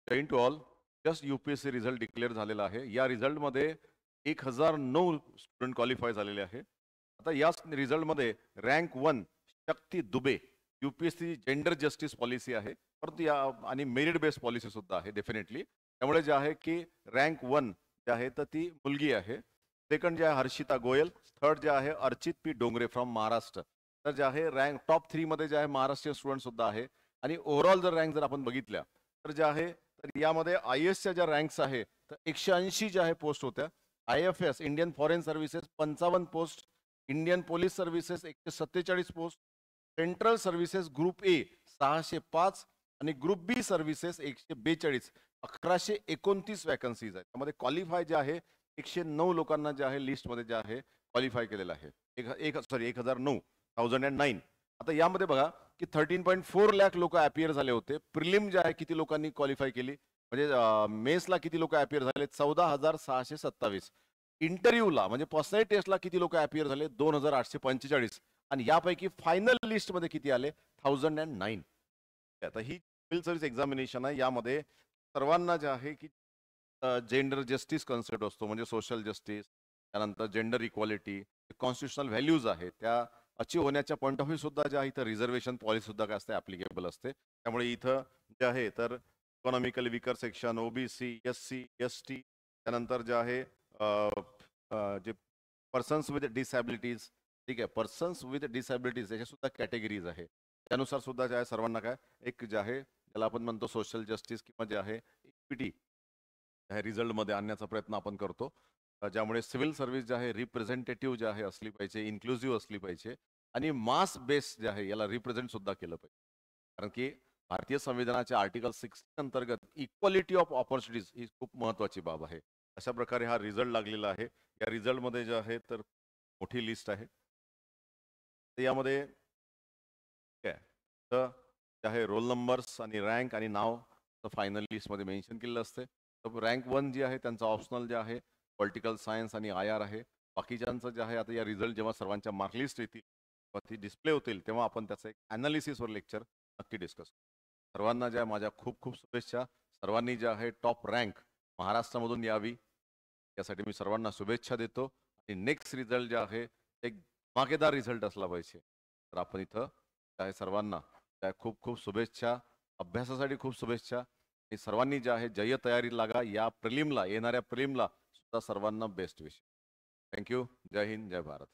Jai Hind to all. Just UPSC result declare झालेला आहे. या रिझल्टमध्ये 1009 स्टुडंट क्वालिफाय झालेले आहे. आता या रिझल्टमध्ये rank 1 Shakti Dube. UPSC gender justice policy आहे, परंतु या आणि मेरिट बेस्ड पॉलिसी सुद्धा आहे डेफिनेटली. त्यामुळे जे आहे की रँक 1 जे आहे तर ती मुलगी आहे. सेकंड जे आहे हर्षिता गोयल. थर्ड जे आहे अर्चित पी डोंगरे फ्रॉम महाराष्ट्र. तर जे आहे रँक टॉप 3 मध्ये जे आहे महाराष्ट्रीयन स्टुडंट सुद्धा आहे. आणि ओव्हरऑल जर रँक जर आपण बघितल्या तर जे आहे तर यामध्ये IASच्या ज्या रँक्स आहे तर 180 ज्या आहे पोस्ट होत्या. IFS Indian foreign services 55 post, Indian police services 147 post, central services group A 605 आणि ग्रुप बी सर्व्हिसेस 142, 1129 वॅकन्सीज आहेत. त्यामध्ये क्वालिफाय जे आहे 109 लोकांना जे आहे लिस्टमध्ये जे आहे क्वालिफाय केलेलं आहे. 1009. आता यामध्ये बघा की 13.4 लाख लोक अपियर झाले होते. प्रिलिम जे आहे किती लोकांनी क्वालिफाय केली, म्हणजे मेन्सला किती लोक अपियर झाले 14,627. इंटरव्ह्यूला म्हणजे पर्सनल टेस्टला किती लोक अपियर झाले 2,845. आणि यापैकी फायनल लिस्टमध्ये किती आले 1009. आता ही सिव्हिल सर्व्हिस एक्झामिनेशन आहे. यामध्ये सर्वांना जे आहे की जेंडर जस्टिस कन्सेप्ट असतो, म्हणजे सोशल जस्टिस, त्यानंतर जेंडर इक्वालिटी, कॉन्स्टिट्युशनल व्हॅल्यूज आहेत त्या अचीव होण्याच्या पॉईंट ऑफ व्ह्यू सुद्धा जे आहे इथं रिझर्वेशन पॉलिसी सुद्धा काय असते ऍप्लिकेबल असते. त्यामुळे इथं जे आहे तर economically weaker section, OBC, SC, ST, त्यानंतर जे आहे जे पर्सन्स विथ डिसॅबिलिटीज, ठीक आहे, पर्सन्स विथ डिसॅबिलिटीज याच्या सुद्धा कॅटेगरीज आहे. त्यानुसार सुद्धा जे आहे सर्वांना काय एक जे आहे ज्याला आपण म्हणतो सोशल जस्टिस किंवा जे आहे इक्विटी रिझल्टमध्ये आणण्याचा प्रयत्न आपण करतो. ज्यामुळे सिव्हिल सर्व्हिस जे आहे रिप्रेझेंटेटिव्ह जे आहे असली पाहिजे, इन्क्लुझिव्ह असली पाहिजे आणि मास बेस जे आहे याला रिप्रेझेंट सुद्धा केलं पाहिजे. कारण की भारतीय संविधानाच्या आर्टिकल 16 अंतर्गत इक्वालिटी ऑफ ऑपॉर्च्युनिटीज ही खूप महत्वाची बाब आहे. अशा प्रकारे हा रिझल्ट लागलेला आहे. या रिझल्टमध्ये जे आहे तर मोठी लिस्ट आहे. तर यामध्ये काय तर जे आहे रोल नंबर्स आणि रँक आणि नाव फायनल लिस्टमध्ये मेन्शन केलेलं असते. तर रँक 1 जी आहे त्यांचा ऑप्शनल जे आहे पॉलिटिकल सायन्स आणि IR आहे. बाकीच्यांचं जे आहे आता या रिझल्ट जेव्हा सर्वांच्या मार्कलिस्ट येतील तेव्हा ती डिस्प्ले होतील तेव्हा आपण त्याचं एक ॲनालिसिसवर लेक्चर नक्की डिस्कस करू. सर्वांना ज्या माझ्या खूप खूप शुभेच्छा. सर्वांनी जे आहे टॉप रँक महाराष्ट्रामधून यावी यासाठी मी सर्वांना शुभेच्छा देतो. आणि नेक्स्ट रिझल्ट जे आहे एक धमाकेदार रिझल्ट असला पाहिजे. तर आपण इथं आहे सर्वांना त्या खूप खूप शुभेच्छा. अभ्यासासाठी खूप शुभेच्छा. आणि सर्वांनी जे आहे जय तयारी लागा. या प्रिलिमला येणाऱ्या प्रिलिमला सुद्धा सर्वांना बेस्ट विश. थँक्यू. जय हिंद, जय भारत.